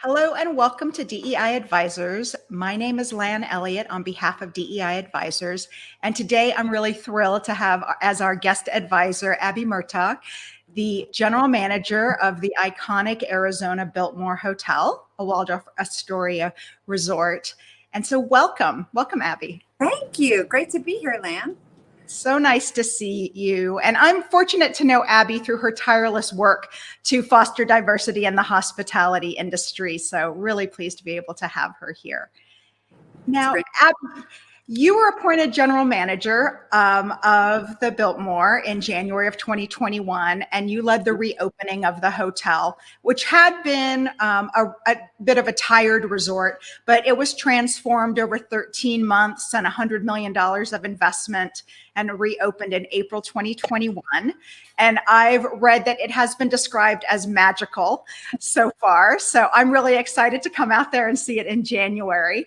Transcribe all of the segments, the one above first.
Hello and welcome to DEI Advisors. My name is Lan Elliott on behalf of DEI Advisors. And today I'm really thrilled to have as our guest advisor, Abby Murtagh, the general manager of the iconic Arizona Biltmore Hotel, a Waldorf Astoria resort. And so welcome, Abby. Thank you. Great to be here, Lan. So nice to see you. And I'm fortunate to know Abby through her tireless work to foster diversity in the hospitality industry. So really pleased to be able to have her here. Now, Abby, you were appointed general manager of the Biltmore in January of 2021, and you led the reopening of the hotel, which had been a bit of a tired resort, but it was transformed over 13 months and $100 million of investment and reopened in April 2021. And I've read that it has been described as magical so far. So I'm really excited to come out there and see it in January.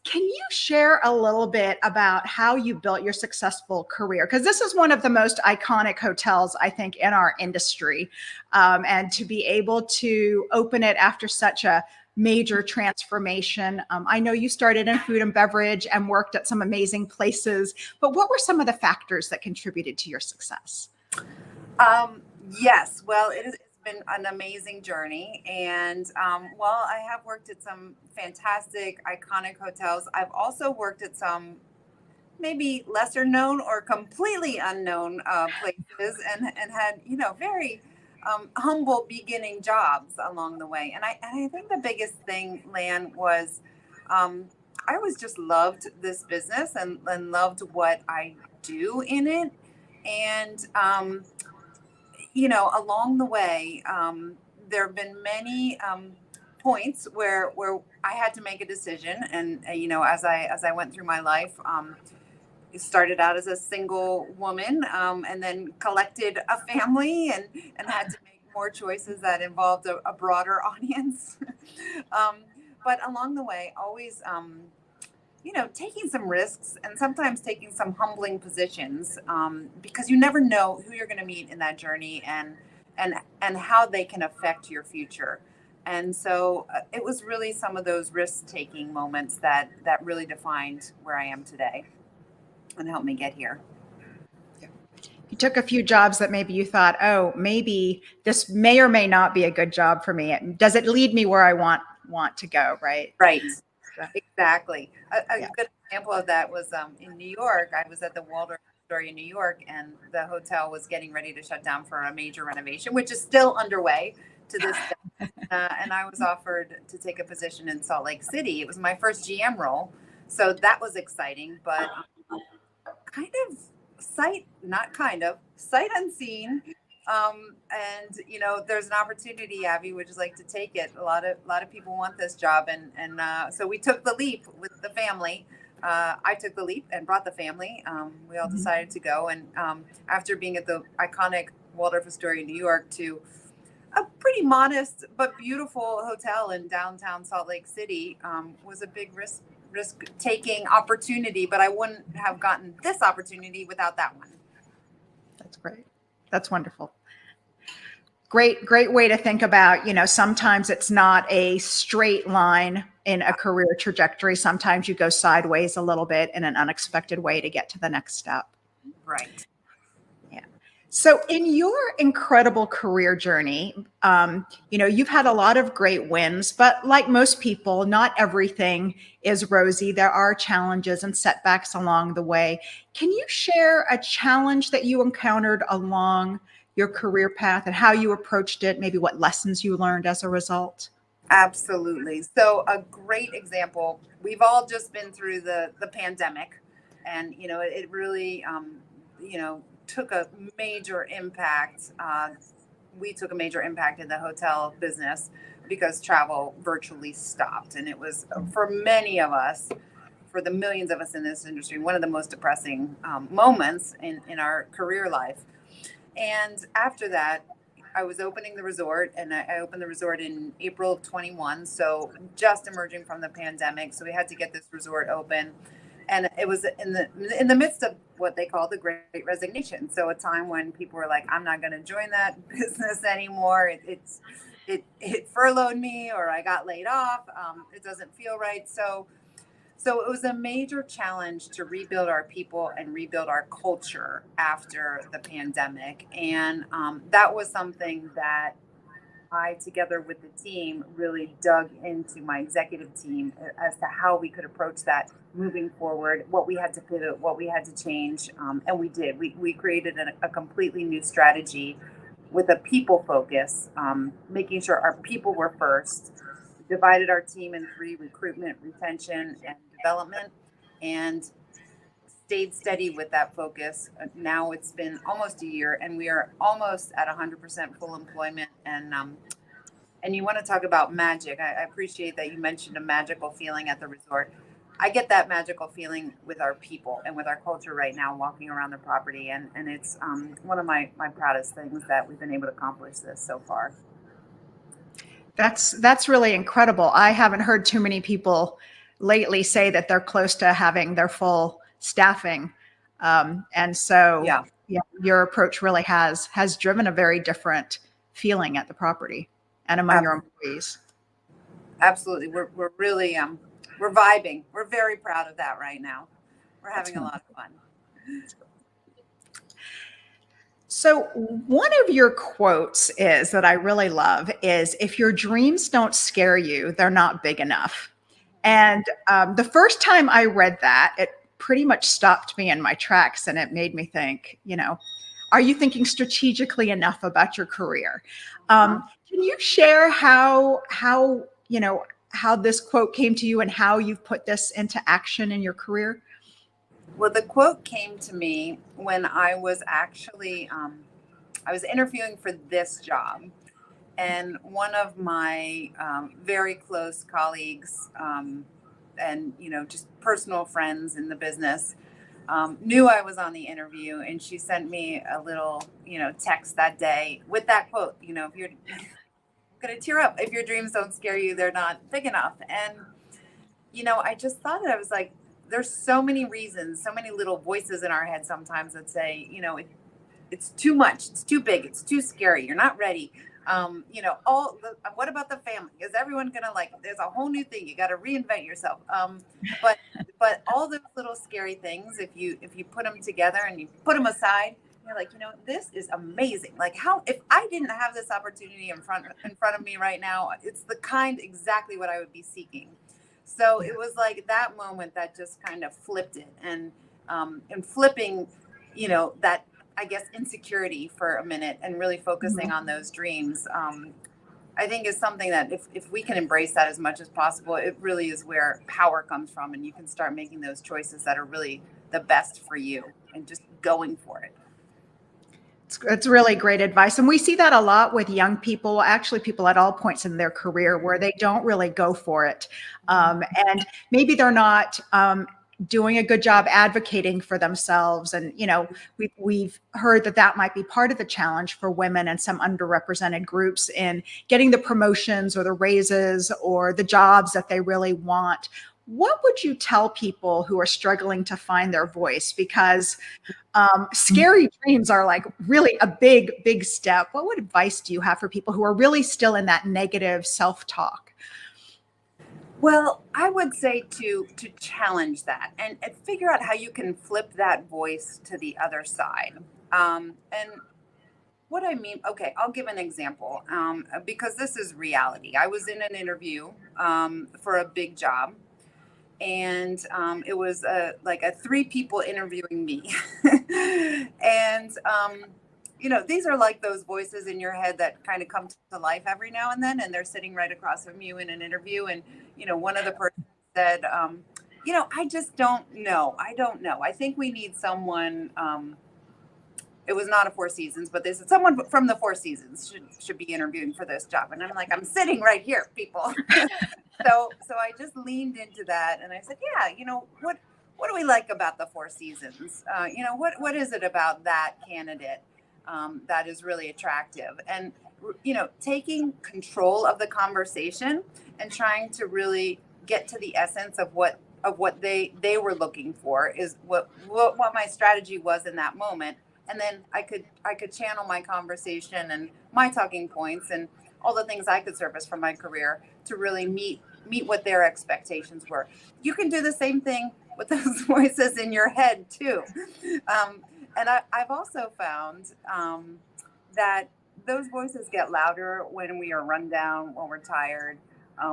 Can you share a little bit about how you built your successful career? Because this is one of the most iconic hotels, I think, in our industry. And to be able to open it after such a major transformation. I know you started in food and beverage and worked at some amazing places, but what were some of the factors that contributed to your success? Yes, well, it's been an amazing journey. And I have worked at some fantastic, iconic hotels. I've also worked at some maybe lesser known or completely unknown places and had, very humble beginning jobs along the way. And I think the biggest thing, Lan, was I always just loved this business and loved what I do in it. And, along the way, there have been many points where I had to make a decision. And, as I went through my life, started out as a single woman and then collected a family and had to make more choices that involved a broader audience. But along the way, always, taking some risks and sometimes taking some humbling positions because you never know who you're going to meet in that journey and how they can affect your future. And so it was really some of those risk-taking moments that really defined where I am today and helped me get here. You took a few jobs that maybe you thought, oh, maybe this may or may not be a good job for me. Does it lead me where I want to go, right? Right. Exactly. A good example of that was in New York. I was at the Waldorf Astoria in New York, and the hotel was getting ready to shut down for a major renovation, which is still underway to this day. And I was offered to take a position in Salt Lake City. It was my first GM role, so that was exciting, but sight unseen. And there's an opportunity, Abby would just like to take it. A lot of people want this job, and so we took the leap with the family. I took the leap and brought the family. We all decided to go, and after being at the iconic Waldorf Astoria in New York to a pretty modest but beautiful hotel in downtown Salt Lake City, was a big risk-taking opportunity, but I wouldn't have gotten this opportunity without that one. That's great. That's wonderful. Great way to think about, sometimes it's not a straight line in a career trajectory. Sometimes you go sideways a little bit in an unexpected way to get to the next step. Right. Yeah. So in your incredible career journey, you've had a lot of great wins, but like most people, not everything is rosy. There are challenges and setbacks along the way. Can you share a challenge that you encountered along your career path and how you approached it, maybe what lessons you learned as a result? Absolutely. So a great example, we've all just been through the pandemic, and, it really, took a major impact. We took a major impact in the hotel business because travel virtually stopped. And it was, for many of us, for the millions of us in this industry, one of the most depressing moments in our career life. And after that, I was opening the resort, and I opened the resort in April of 21. So just emerging from the pandemic. So we had to get this resort open. And it was in the midst of what they call the Great Resignation. So a time when people were like, I'm not going to join that business anymore. it furloughed me, or I got laid off. It doesn't feel right. So it was a major challenge to rebuild our people and rebuild our culture after the pandemic. And that was something that I, together with the team, really dug into my executive team as to how we could approach that moving forward, what we had to pivot, what we had to change. And we did. We created a completely new strategy with a people focus, making sure our people were first, divided our team in three: recruitment, retention, and development, and stayed steady with that focus. Now it's been almost a year, and we are almost at 100% full employment. And you want to talk about magic. I appreciate that you mentioned a magical feeling at the resort. I get that magical feeling with our people and with our culture right now, walking around the property. And it's one of my proudest things that we've been able to accomplish this so far. That's really incredible. I haven't heard too many people lately say that they're close to having their full staffing. And so Yeah, your approach really has driven a very different feeling at the property and among your employees. absolutely. We're really we're vibing. We're very proud of that right now. We're having a lot of fun. So one of your quotes is that I really love is, if your dreams don't scare you, they're not big enough. And the first time I read that, it pretty much stopped me in my tracks, and it made me think, are you thinking strategically enough about your career? Can you share how this quote came to you and how you've put this into action in your career? Well, the quote came to me when I was actually I was interviewing for this job, and one of my very close colleagues and just personal friends in the business knew I was on the interview, and she sent me a little text that day with that quote. If you're gonna tear up, if your dreams don't scare you, they're not big enough. And I just thought that I was like, there's so many reasons, so many little voices in our head sometimes that say, it's too much, it's too big, it's too scary, you're not ready. What about the family? Is everyone gonna like it? There's a whole new thing. You got to reinvent yourself. But all those little scary things, if you put them together and you put them aside, you're like, this is amazing. Like, how, if I didn't have this opportunity in front of me right now, it's the kind exactly what I would be seeking. So it was like that moment that just kind of flipped it, and flipping, that, I guess, insecurity for a minute and really focusing on those dreams. I think is something that if we can embrace that as much as possible, it really is where power comes from, and you can start making those choices that are really the best for you and just going for it. It's really great advice. And we see that a lot with young people, actually people at all points in their career, where they don't really go for it. And maybe they're not doing a good job advocating for themselves. And, we've heard that might be part of the challenge for women and some underrepresented groups in getting the promotions or the raises or the jobs that they really want. What would you tell people who are struggling to find their voice? Because scary dreams are like really a big, big step. What advice do you have for people who are really still in that negative self-talk? Well, I would say to challenge that and figure out how you can flip that voice to the other side. And what I mean, okay, I'll give an example because this is reality. I was in an interview for a big job, and it was like 3 people interviewing me. And these are like those voices in your head that kind of come to life every now and then, and they're sitting right across from you in an interview. And one of the persons said, I just don't know. I don't know. I think we need someone. It was not a Four Seasons, but they said someone from the Four Seasons should be interviewing for this job. And I'm like, I'm sitting right here, people. So I just leaned into that, and I said, yeah, what do we like about the Four Seasons? What is it about that candidate that is really attractive? And taking control of the conversation and trying to really get to the essence of what they were looking for is what my strategy was in that moment. And then I could channel my conversation and my talking points and all the things I could surface from my career to really meet what their expectations were. You can do the same thing with those voices in your head too. And I've also found that those voices get louder when we are run down, when we're tired,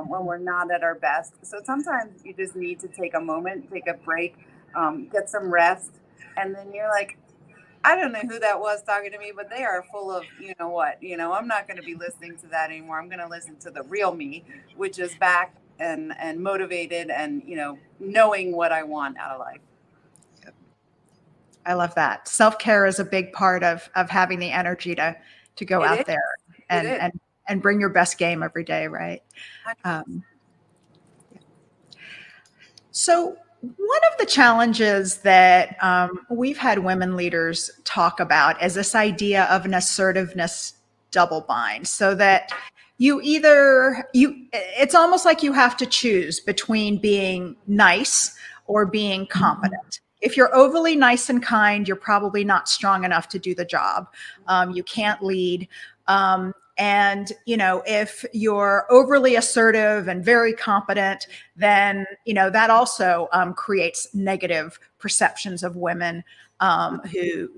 when we're not at our best. So sometimes you just need to take a moment, take a break, get some rest, and then you're like, I don't know who that was talking to me, but they are full of, you know what, I'm not going to be listening to that anymore. I'm going to listen to the real me, which is back and motivated and, knowing what I want out of life. I love that. Self-care is a big part of having the energy to go out there and bring your best game every day, right? So one of the challenges that we've had women leaders talk about is this idea of an assertiveness double bind, so that it's almost like you have to choose between being nice or being competent. If you're overly nice and kind, you're probably not strong enough to do the job. You can't lead. And, if you're overly assertive and very competent, then, that also creates negative perceptions of women who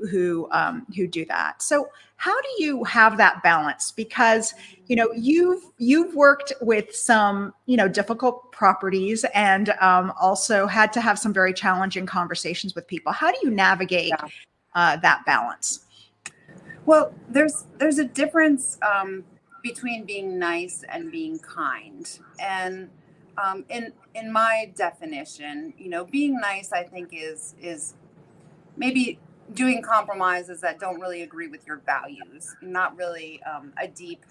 do that. So how do you have that balance? Because, you've worked with some, difficult properties and also had to have some very challenging conversations with people. How do you navigate that balance? Well, there's a difference between being nice and being kind, and in my definition, being nice, I think is maybe doing compromises that don't really agree with your values, not really a deep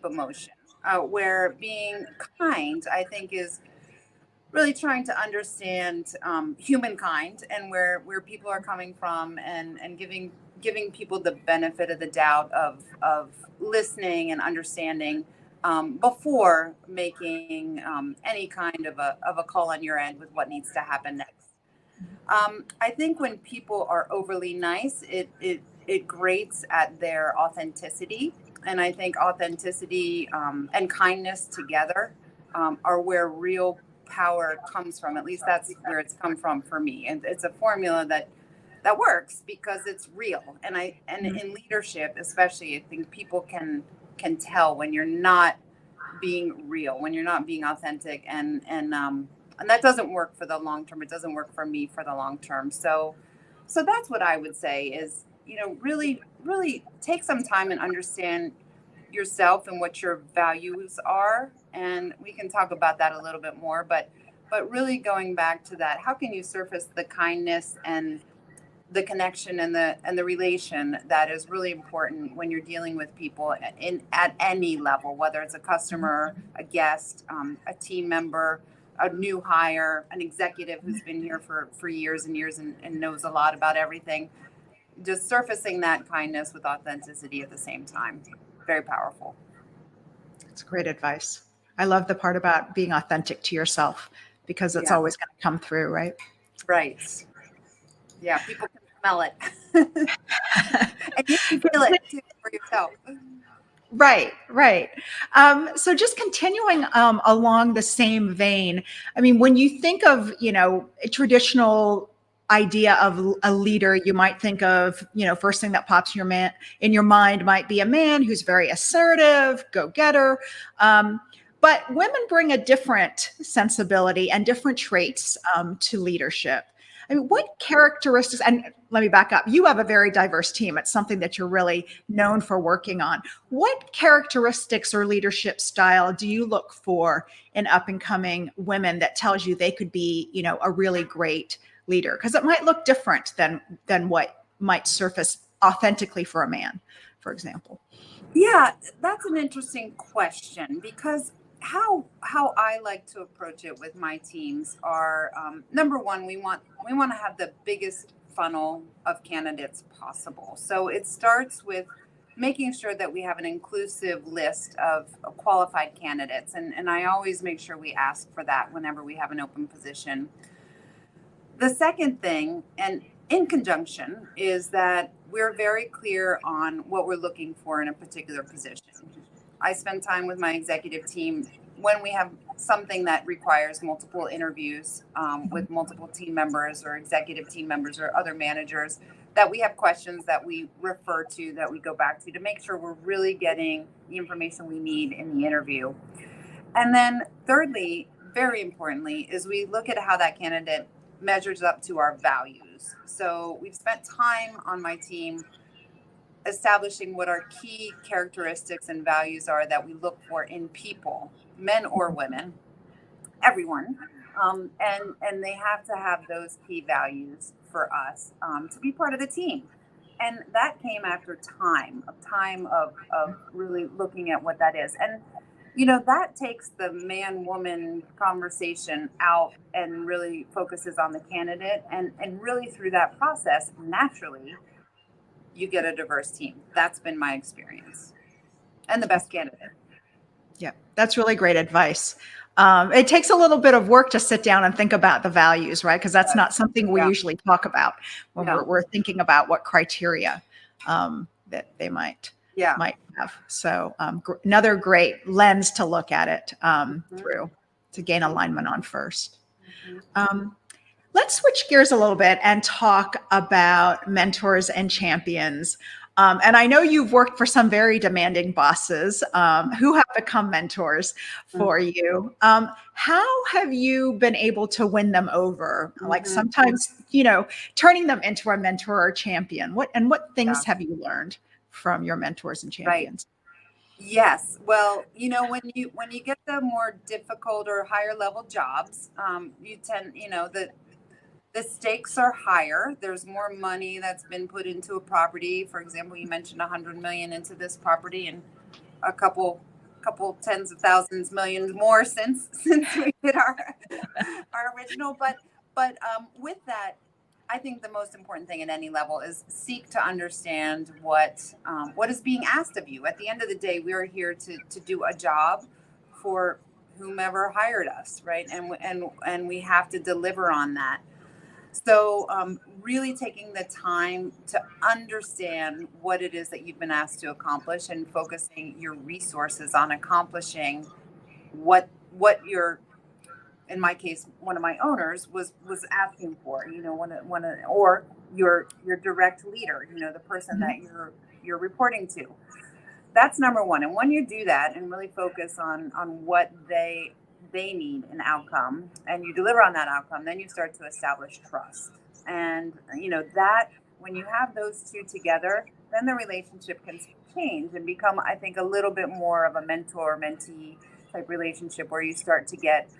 emotion. Where being kind, I think, is really trying to understand humankind and where people are coming from, and giving people the benefit of the doubt of listening and understanding before making any kind of a call on your end with what needs to happen next. I think when people are overly nice, it grates at their authenticity, and I think authenticity and kindness together are where real power comes from. At least that's where it's come from for me, and it's a formula that works because it's real. And in leadership especially, I think people can tell when you're not being real, when you're not being authentic, and that doesn't work for the long term. It doesn't work for me for the long term. So that's what I would say is, really take some time and understand yourself and what your values are, and we can talk about that a little bit more, but really going back to that, how can you surface the kindness and the connection and the relation that is really important when you're dealing with people at any level, whether it's a customer, a guest, a team member, a new hire, an executive who's been here for years and years and knows a lot about everything. Just surfacing that kindness with authenticity at the same time. Very powerful. It's great advice. I love the part about being authentic to yourself, because it's always going to come through, right? Right. Yeah, people can smell it. And you can feel it too for yourself. Right. So just continuing along the same vein, I mean, when you think of, a traditional idea of a leader, you might think of, first thing that pops in your mind might be a man who's very assertive, go-getter. But women bring a different sensibility and different traits to leadership. I mean, what characteristics, and let me back up, you have a very diverse team. It's something that you're really known for working on. What characteristics or leadership style do you look for in up and coming women that tells you they could be, a really great leader? Because it might look different than what might surface authentically for a man, for example. Yeah, that's an interesting question, because how I like to approach it with my teams are, number one, we want to have the biggest funnel of candidates possible. So it starts with making sure that we have an inclusive list of qualified candidates, and I always make sure we ask for that whenever we have an open position. The second thing, and in conjunction, is that we're very clear on what we're looking for in a particular position. I spend time with my executive team when we have something that requires multiple interviews with multiple team members or executive team members or other managers, that we have questions that we refer to, that we go back to make sure we're really getting the information we need in the interview. And then thirdly, very importantly, is we look at how that candidate measures up to our values. So we've spent time on my team establishing what our key characteristics and values are that we look for in people, men or women, everyone. And they have to have those key values for us to be part of the team. And that came after time of really looking at what that is. And, that takes the man-woman conversation out and really focuses on the candidate. And really through that process, naturally, you get a diverse team. That's been my experience. And the best candidate. Yeah, that's really great advice. It takes a little bit of work to sit down and think about the values, right? Because that's not something we usually talk about when we're thinking about what criteria that they might have. So another great lens to look at it through to gain alignment on first. Let's switch gears a little bit and talk about mentors and champions. And I know you've worked for some very demanding bosses who have become mentors for you. How have you been able to win them over? Like sometimes, turning them into a mentor or champion. What things have you learned from your mentors and champions? Right. Yes. Well, when you get the more difficult or higher level jobs, you tend, the stakes are higher. There's more money that's been put into a property. For example, you mentioned 100 million into this property, and a couple tens of thousands, millions more since we did our original. But with that, I think the most important thing at any level is seek to understand what is being asked of you. At the end of the day, we are here to do a job for whomever hired us, right? And we have to deliver on that. So really taking the time to understand what it is that you've been asked to accomplish and focusing your resources on accomplishing what your, in my case, one of my owners was asking for, or your direct leader, the person that you're reporting to. That's number one. And when you do that and really focus on what they need an outcome and you deliver on that outcome, then you start to establish trust. And, that when you have those two together, then the relationship can change and become, I think, a little bit more of a mentor-mentee type relationship where you start to get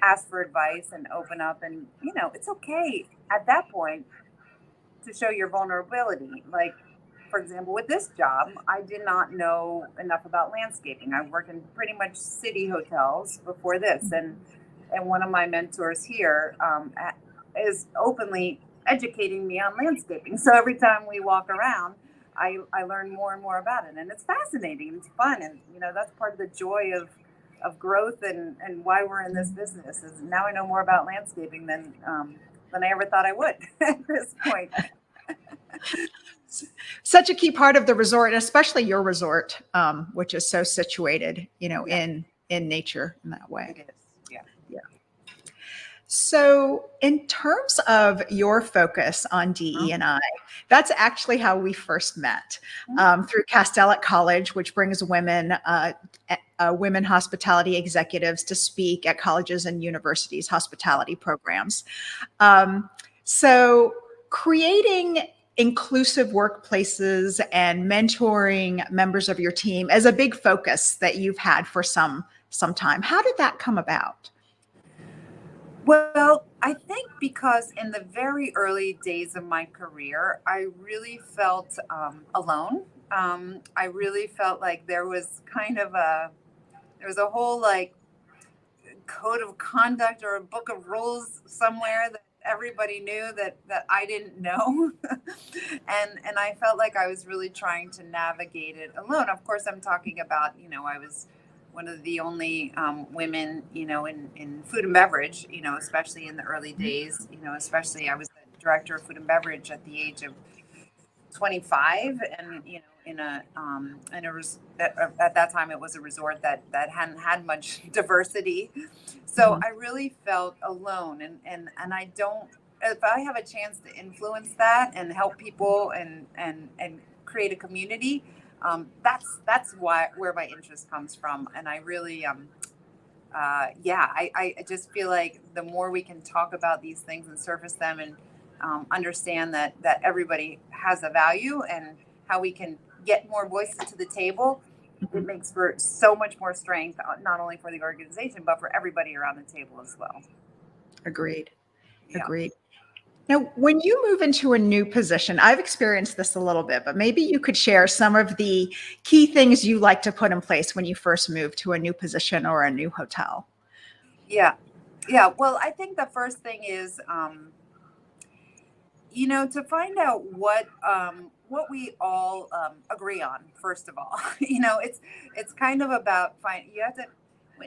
ask for advice and open up. And, it's okay at that point to show your vulnerability. Like, for example, with this job, I did not know enough about landscaping. I worked in pretty much city hotels before this. And one of my mentors here is openly educating me on landscaping. So every time we walk around, I learn more and more about it. And it's fascinating. It's fun. And, that's part of the joy of growth and why we're in this business is now I know more about landscaping than I ever thought I would at this point. Such a key part of the resort, especially your resort, which is so situated, in nature in that way. It is. Yeah. So in terms of your focus on DE&I, that's actually how we first met through Castellet College, which brings women hospitality executives to speak at colleges and universities, hospitality programs. So creating inclusive workplaces and mentoring members of your team is a big focus that you've had for some time. How did that come about? Well, I think because in the very early days of my career, I really felt alone. I really felt like there was a whole like code of conduct or a book of rules somewhere that everybody knew that I didn't know. and I felt like I was really trying to navigate it alone. Of course, I'm talking about, I was one of the only women, in food and beverage, especially in the early days, especially I was the director of food and beverage at the age of 25. And, at that time it was a resort that hadn't had much diversity. So I really felt alone, and I don't, if I have a chance to influence that and help people and create a community, that's where my interest comes from. And I really I just feel like the more we can talk about these things and surface them, and understand that everybody has a value, and how we can get more voices to the table, it makes for so much more strength, not only for the organization, but for everybody around the table as well. Agreed. Yeah. Agreed. Now, when you move into a new position, I've experienced this a little bit, but maybe you could share some of the key things you like to put in place when you first move to a new position or a new hotel. Yeah. Yeah. Well, I think the first thing is, to find out what we all agree on. First of all, it's kind of about you have to,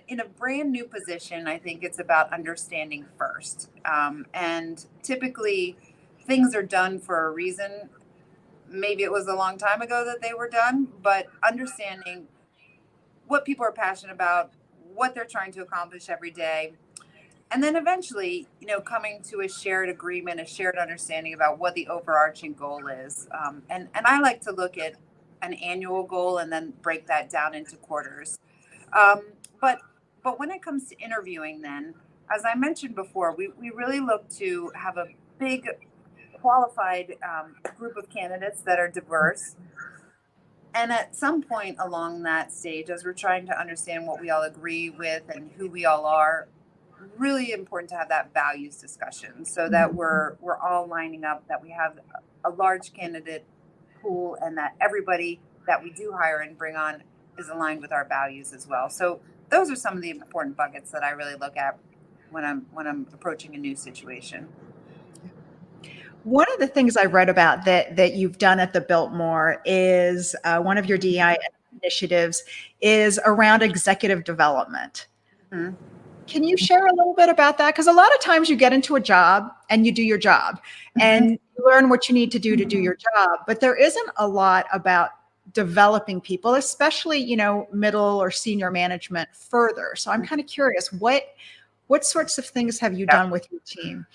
in a brand new position. I think it's about understanding first, and typically things are done for a reason. Maybe it was a long time ago that they were done, but understanding what people are passionate about, what they're trying to accomplish every day, and then eventually, coming to a shared agreement, a shared understanding about what the overarching goal is. And I like to look at an annual goal and then break that down into quarters. Um, but but when it comes to interviewing, then, as I mentioned before, we really look to have a big qualified group of candidates that are diverse. And at some point along that stage, as we're trying to understand what we all agree with and who we all are, really important to have that values discussion, so that we're all lining up, that we have a large candidate pool, and that everybody that we do hire and bring on is aligned with our values as well. So those are some of the important buckets that I really look at when I'm approaching a new situation. One of the things I read about that you've done at the Biltmore is one of your DEI initiatives is around executive development. Mhm. Can you share a little bit about that? Because a lot of times you get into a job and you do your job and you learn what you need to do your job, but there isn't a lot about developing people, especially, middle or senior management further. So I'm kind of curious, what sorts of things have you Yeah. done with your team?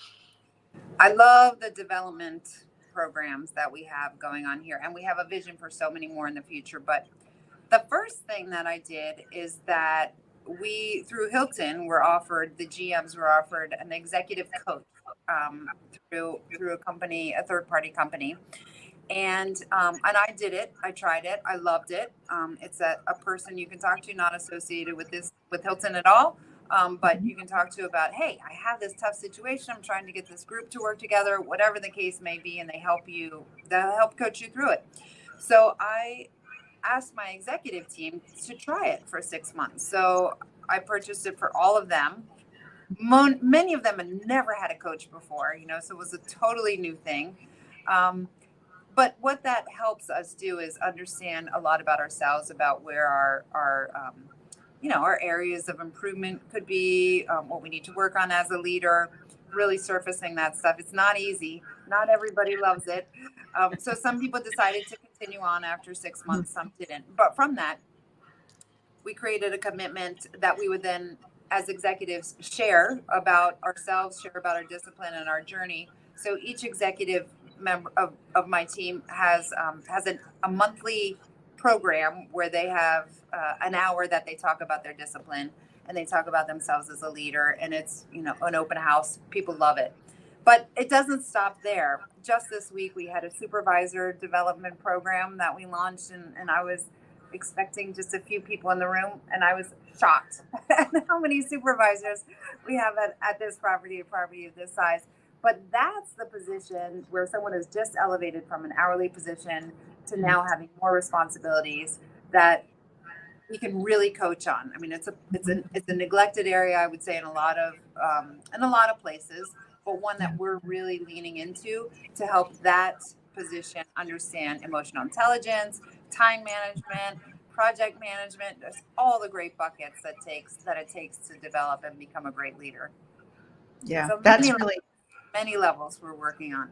I love the development programs that we have going on here, and we have a vision for so many more in the future. But the first thing that I did is that we, through Hilton, the GMs were offered an executive coach, through a company, a third party company. And I did it. I tried it. I loved it. It's a person you can talk to, not associated with Hilton at all. But you can talk to about, hey, I have this tough situation. I'm trying to get this group to work together, whatever the case may be, and they'll help coach you through it. So I asked my executive team to try it for 6 months. So I purchased it for all of them. Many of them had never had a coach before, so it was a totally new thing. But what that helps us do is understand a lot about ourselves, about where our areas of improvement could be, what we need to work on as a leader, really surfacing that stuff. It's not easy. Not everybody loves it. So some people decided to continue on after 6 months, some didn't. But from that, we created a commitment that we would then, as executives, share about ourselves, share about our discipline and our journey. So each executive member of my team has a monthly program where they have an hour that they talk about their discipline, and they talk about themselves as a leader, and it's an open house. People love it. But it doesn't stop there. Just this week, we had a supervisor development program that we launched, and I was expecting just a few people in the room, and I was shocked at how many supervisors we have at this property, a property of this size. But that's the position where someone is just elevated from an hourly position to now having more responsibilities that we can really coach on. I mean, it's a neglected area, I would say, in a lot of places, but one that we're really leaning into to help that position understand emotional intelligence, time management, project management, just all the great buckets that it takes to develop and become a great leader. Yeah, So that's really many levels we're working on.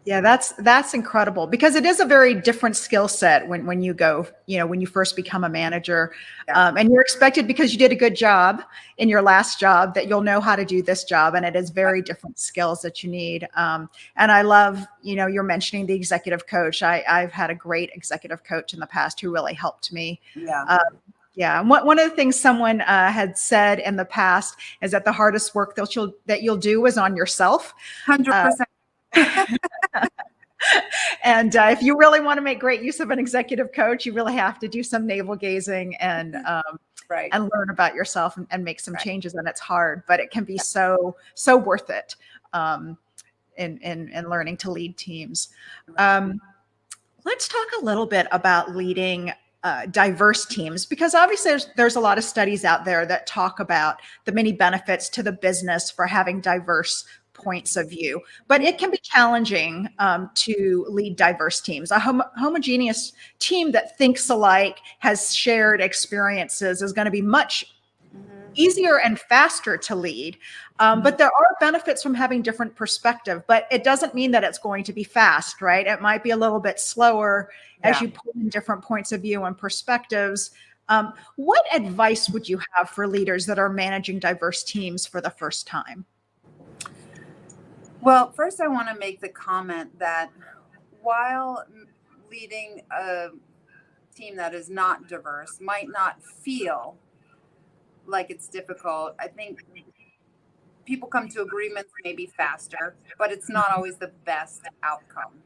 Yeah, that's incredible, because it is a very different skill set when you go, when you first become a manager, Yeah. and you're expected, because you did a good job in your last job, that you'll know how to do this job, and it is very different skills that you need. And I love, you're mentioning the executive coach. I've had a great executive coach in the past who really helped me. Yeah. Uh, yeah, and one of the things someone had said in the past is that the hardest work that you'll do is on yourself. 100%. And if you really want to make great use of an executive coach, you really have to do some navel gazing Right. and learn about yourself and make some Right. changes. And it's hard, but it can be so worth it, in learning to lead teams. Let's talk a little bit about leading diverse teams, because obviously there's a lot of studies out there that talk about the many benefits to the business for having diverse points of view, but it can be challenging to lead diverse teams. A homogeneous team that thinks alike, has shared experiences, is going to be much easier and faster to lead. But there are benefits from having different perspective, but it doesn't mean that it's going to be fast, right? It might be a little bit slower as you pull in different points of view and perspectives. What advice would you have for leaders that are managing diverse teams for the first time? Well, first I want to make the comment that while leading a team that is not diverse might not feel like it's difficult, I think people come to agreements maybe faster, but it's not always the best outcome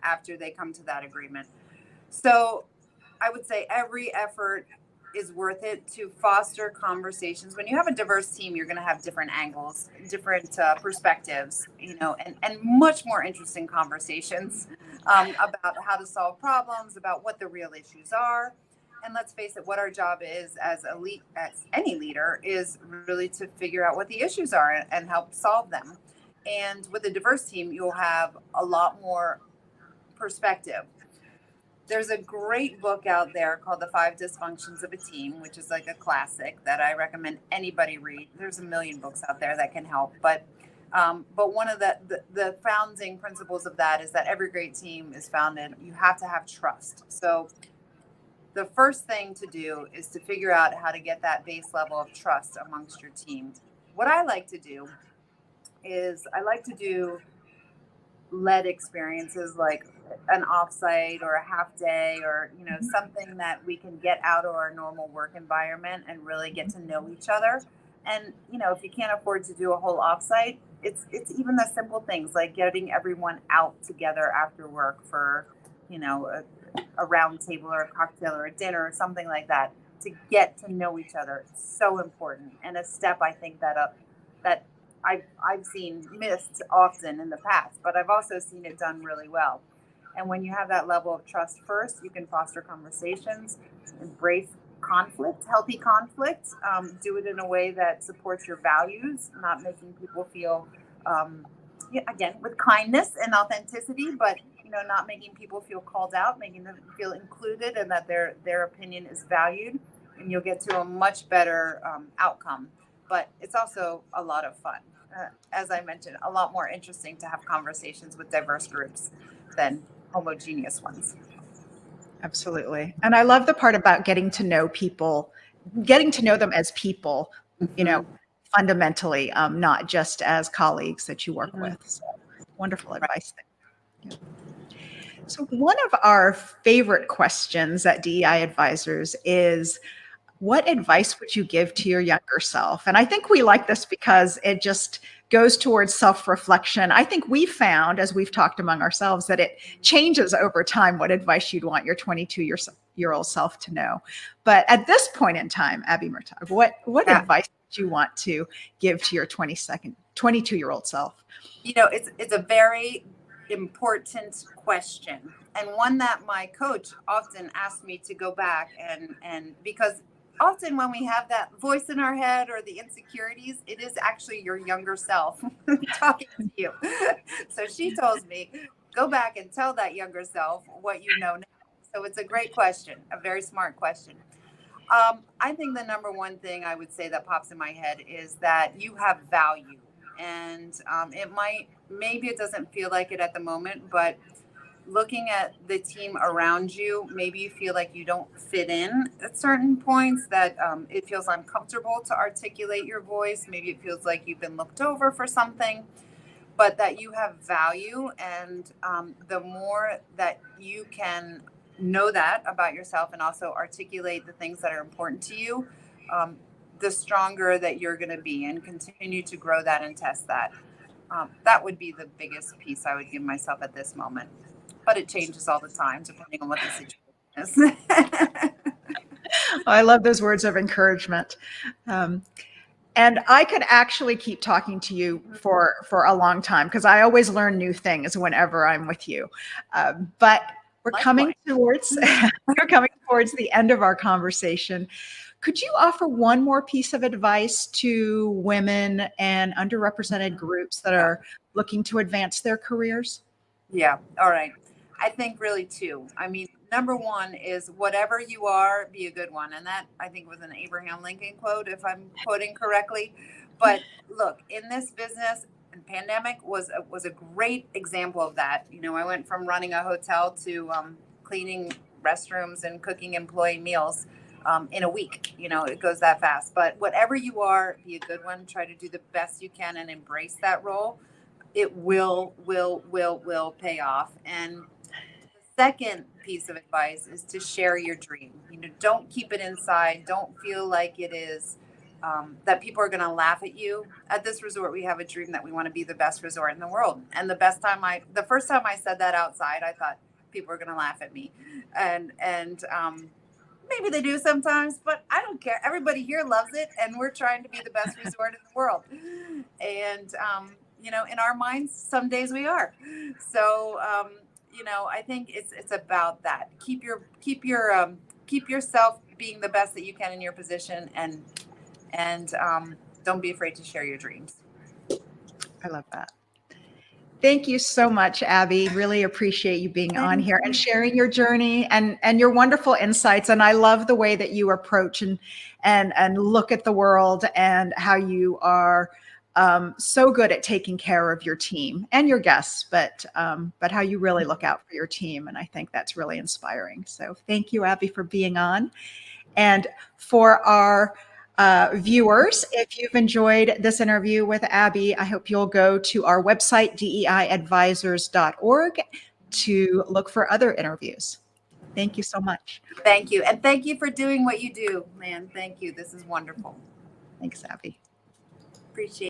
after they come to that agreement. So I would say every effort is worth it to foster conversations. When you have a diverse team, you're going to have different angles, different perspectives, and much more interesting conversations about how to solve problems, about what the real issues are. And let's face it, what our job is as any leader is really to figure out what the issues are and help solve them. And with a diverse team, you'll have a lot more perspective. There's a great book out there called The 5 Dysfunctions of a Team, which is like a classic that I recommend anybody read. There's a million books out there that can help, but one of the founding principles of that is that every great team is founded. You have to have trust. So the first thing to do is to figure out how to get that base level of trust amongst your team. What I like to do is led experiences like an offsite or a half day or something that we can get out of our normal work environment and really get to know each other. And if you can't afford to do a whole offsite, it's even the simple things like getting everyone out together after work for a round table or a cocktail or a dinner or something like that, to get to know each other. It's so important, and a step I think that I've seen missed often in the past, but I've also seen it done really well. And when you have that level of trust first, you can foster conversations, embrace conflict, healthy conflict, do it in a way that supports your values, not making people feel, again, with kindness and authenticity, but not making people feel called out, making them feel included and that their opinion is valued, and you'll get to a much better outcome. But it's also a lot of fun. As I mentioned, a lot more interesting to have conversations with diverse groups than homogeneous ones. Absolutely. And I love the part about getting to know people, getting to know them as people, fundamentally, not just as colleagues that you work with. So, wonderful advice there. Yeah. So one of our favorite questions at DEI Advisors is, what advice would you give to your younger self? And I think we like this because it just goes towards self-reflection. I think we found, as we've talked among ourselves, that it changes over time what advice you'd want your 22-year-old self to know. But at this point in time, Abby Murtagh, what advice would you want to give to your 22-year-old self? It's a very important question, and one that my coach often asked me to go back and because often when we have that voice in our head or the insecurities, it is actually your younger self talking to you. So she tells me, go back and tell that younger self what you know now. So it's a great question, a very smart question. I think the number one thing I would say that pops in my head is that you have value, and it might maybe it doesn't feel like it at the moment, but looking at the team around you, maybe you feel like you don't fit in at certain points, that it feels uncomfortable to articulate your voice. Maybe it feels like you've been looked over for something, but that you have value. And the more that you can know that about yourself and also articulate the things that are important to you, the stronger that you're going to be, and continue to grow that and test that. That would be the biggest piece I would give myself at this moment. But it changes all the time depending on what the situation is. I love those words of encouragement. And I could actually keep talking to you for a long time, because I always learn new things whenever I'm with you. But we're coming towards the end of our conversation. Could you offer one more piece of advice to women and underrepresented groups that are looking to advance their careers? Yeah. All right. I think really two. I mean, number one is whatever you are, be a good one. And that, I think, was an Abraham Lincoln quote, if I'm quoting correctly. But look, in this business, and pandemic was a great example of that. You know, I went from running a hotel to cleaning restrooms and cooking employee meals in a week. You know, it goes that fast. But whatever you are, be a good one. Try to do the best you can and embrace that role. It will pay off. And the second piece of advice is to share your dream. You know, don't keep it inside. Don't feel like it is that people are going to laugh at you. At this resort, we have a dream that we want to be the best resort in the world. And the first time I said that outside, I thought people are going to laugh at me, and maybe they do sometimes, but I don't care. Everybody here loves it, and we're trying to be the best resort in the world. And you know, in our minds, some days we are. So, you know, I think it's about that. Keep yourself being the best that you can in your position, and don't be afraid to share your dreams. I love that. Thank you so much, Abby. Really appreciate you being on here and sharing your journey and your wonderful insights. And I love the way that you approach and look at the world, and how you are so good at taking care of your team and your guests, but how you really look out for your team. And I think that's really inspiring. So thank you, Abby, for being on. And for our viewers, if you've enjoyed this interview with Abby, I hope you'll go to our website, deiadvisors.org, to look for other interviews. Thank you so much. Thank you. And thank you for doing what you do, man. Thank you. This is wonderful. Thanks, Abby. Appreciate it.